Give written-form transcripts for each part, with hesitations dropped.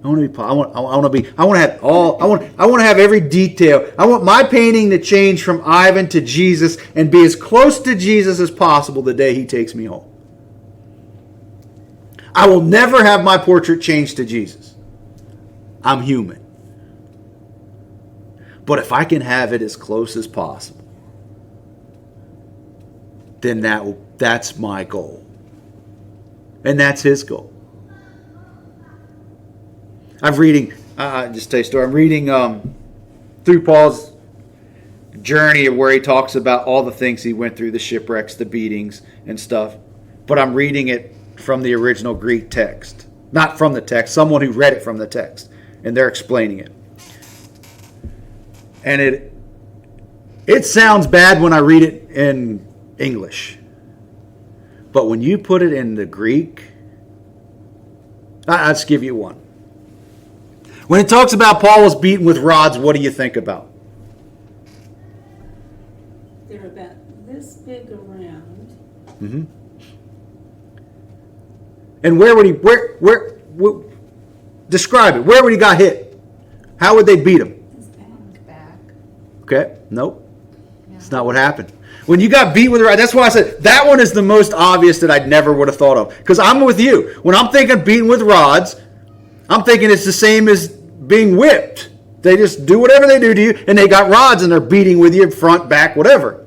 I want to be. I want to have all. I want to have every detail. I want my painting to change from Ivan to Jesus and be as close to Jesus as possible the day he takes me home. I will never have my portrait changed to Jesus. I'm human. But if I can have it as close as possible, then that's my goal. And that's his goal. I'm reading, just tell you a story. I'm reading through Paul's journey of where he talks about all the things he went through, the shipwrecks, the beatings and stuff. But I'm reading it from the original Greek text. Not from the text, someone who read it from the text. And they're explaining it. And it sounds bad when I read it in English. But when you put it in the Greek, I'll just give you one. When it talks about Paul was beaten with rods, what do you think about? They're about this big around. Mm-hmm. And where would he, where, describe it. Where would he got hit? How would they beat him? His back. Okay, nope. That's not what happened. When you got beat with a rod, that's why I said that one is the most obvious that I never would have thought of. Because I'm with you. When I'm thinking beaten with rods, I'm thinking it's the same as being whipped. They just do whatever they do to you, and they got rods and they're beating with you front, back, whatever.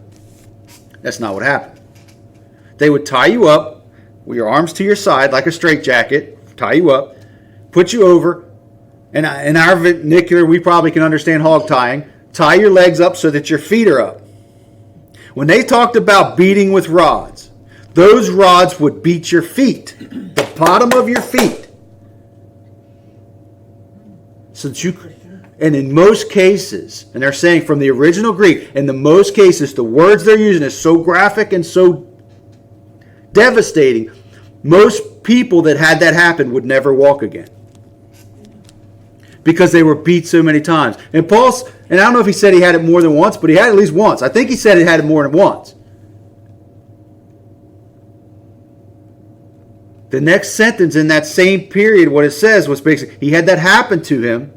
That's not what happened. They would tie you up with your arms to your side like a straitjacket, tie you up, put you over, and in our vernacular, we probably can understand hog tying, tie your legs up so that your feet are up. When they talked about beating with rods, those rods would beat your feet, the bottom of your feet. So that you, and in most cases, and they're saying from the original Greek, in the most cases, the words they're using is so graphic and so devastating, most people that had that happen would never walk again. Because they were beat so many times. And Paul's, and I don't know if he said he had it more than once, but he had it at least once. I think he said he had it more than once. The next sentence in that same period, what it says was basically, he had that happen to him.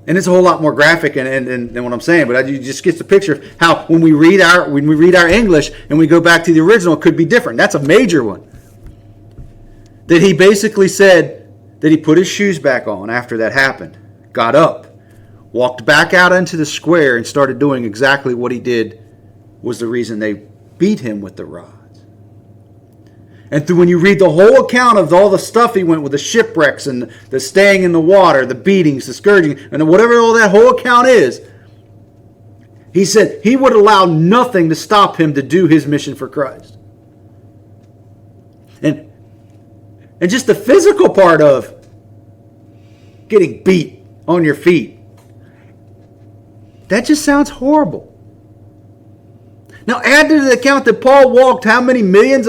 And it's a whole lot more graphic than what I'm saying, but you just get the picture of how when we read our English and we go back to the original, it could be different. That's a major one. That he basically said that he put his shoes back on after that happened, got up, walked back out into the square and started doing exactly what he did was the reason they beat him with the rods. And when you read the whole account of all the stuff he went with, the shipwrecks and the staying in the water, the beatings, the scourging, and whatever all that whole account is, he said he would allow nothing to stop him to do his mission for Christ. And just the physical part of getting beat on your feet, that just sounds horrible. Now add to the account that Paul walked how many millions